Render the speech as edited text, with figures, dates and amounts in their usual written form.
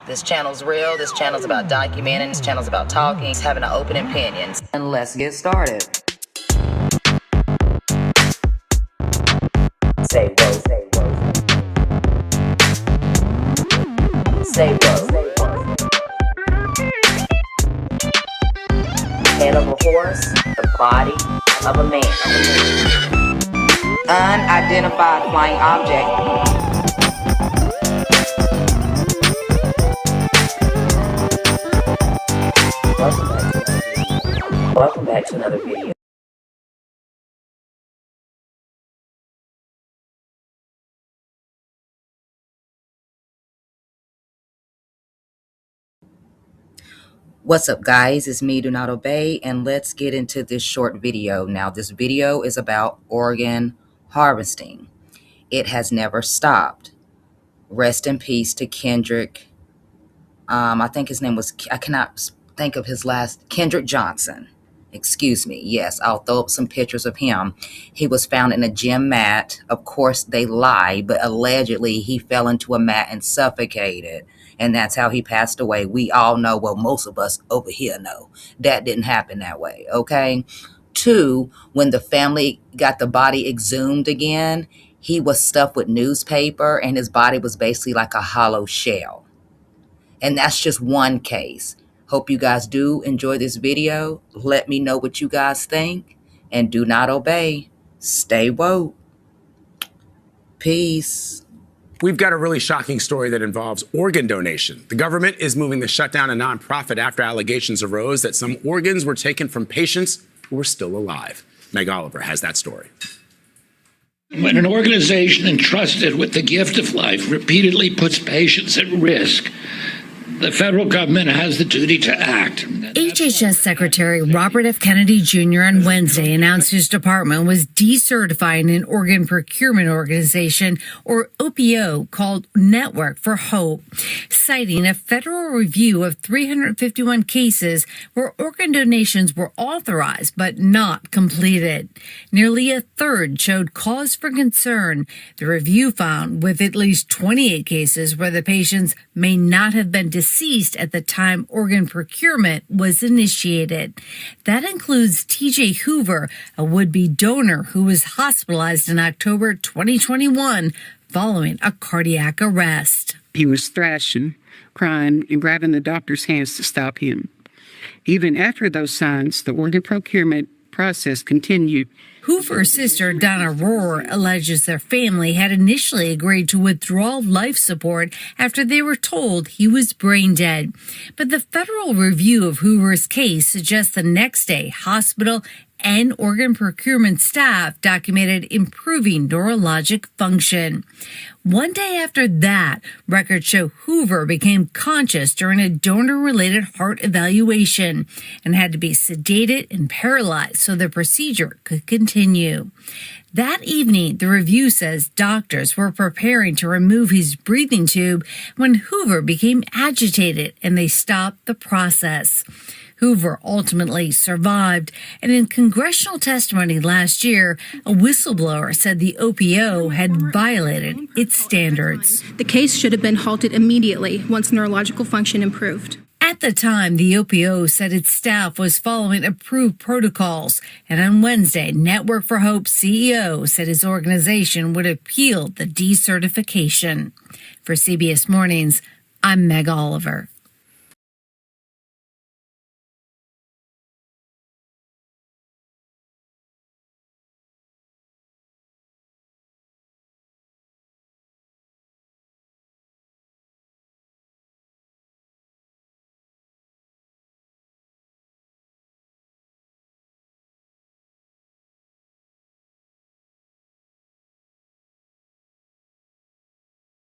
This channel's real. This channel's about documenting. This channel's about talking, having an open opinions. And let's get started. Say whoa, say whoa. Say whoa. Head of a horse, the body of a man. Unidentified flying object. Welcome back to another video. What's up, guys? It's me, Do Not Obey, and let's get into this short video. Now, this video is about organ harvesting. It has never stopped. Rest in peace to Kendrick. I think his name was, I cannot think of his last, Kendrick Johnson. Excuse me. Yes, I'll throw up some pictures of him. He was found in a gym mat. Of course, they lie, but allegedly he fell into a mat and suffocated. And that's how he passed away. We all know, well, most of us over here know, that didn't happen that way, okay? 2, when the family got the body exhumed again, he was stuffed with newspaper and his body was basically like a hollow shell. And that's just one case. Hope you guys do enjoy this video. Let me know what you guys think. And do not obey. Stay woke. Peace. We've got a really shocking story that involves organ donation. The government is moving to shut down a nonprofit after allegations arose that some organs were taken from patients who were still alive. Meg Oliver has that story. When an organization entrusted with the gift of life repeatedly puts patients at risk, the federal government has the duty to act. HHS Secretary Robert F. Kennedy Jr. on Wednesday announced his department was decertifying an organ procurement organization, or OPO, called Network for Hope, citing a federal review of 351 cases where organ donations were authorized but not completed. Nearly a third showed cause for concern. The review found with at least 28 cases where the patients may not have been deceased at the time organ procurement was initiated. That includes T.J. Hoover, a would-be donor who was hospitalized in October 2021 following a cardiac arrest. He was thrashing, crying, and grabbing the doctor's hands to stop him. Even after those signs, the organ procurement process continued. Hoover's sister, Donna Rohrer, alleges their family had initially agreed to withdraw life support after they were told he was brain dead. But the federal review of Hoover's case suggests the next day hospital and organ procurement staff documented improving neurologic function. One day after that, records show Hoover became conscious during a donor-related heart evaluation and had to be sedated and paralyzed so the procedure could continue. That evening, the review says doctors were preparing to remove his breathing tube when Hoover became agitated and they stopped the process. Hoover ultimately survived, and in congressional testimony last year, a whistleblower said the OPO had violated its standards. The case should have been halted immediately once neurological function improved. At the time, the OPO said its staff was following approved protocols, and on Wednesday, Network for Hope CEO said his organization would appeal the decertification. For CBS Mornings, I'm Meg Oliver.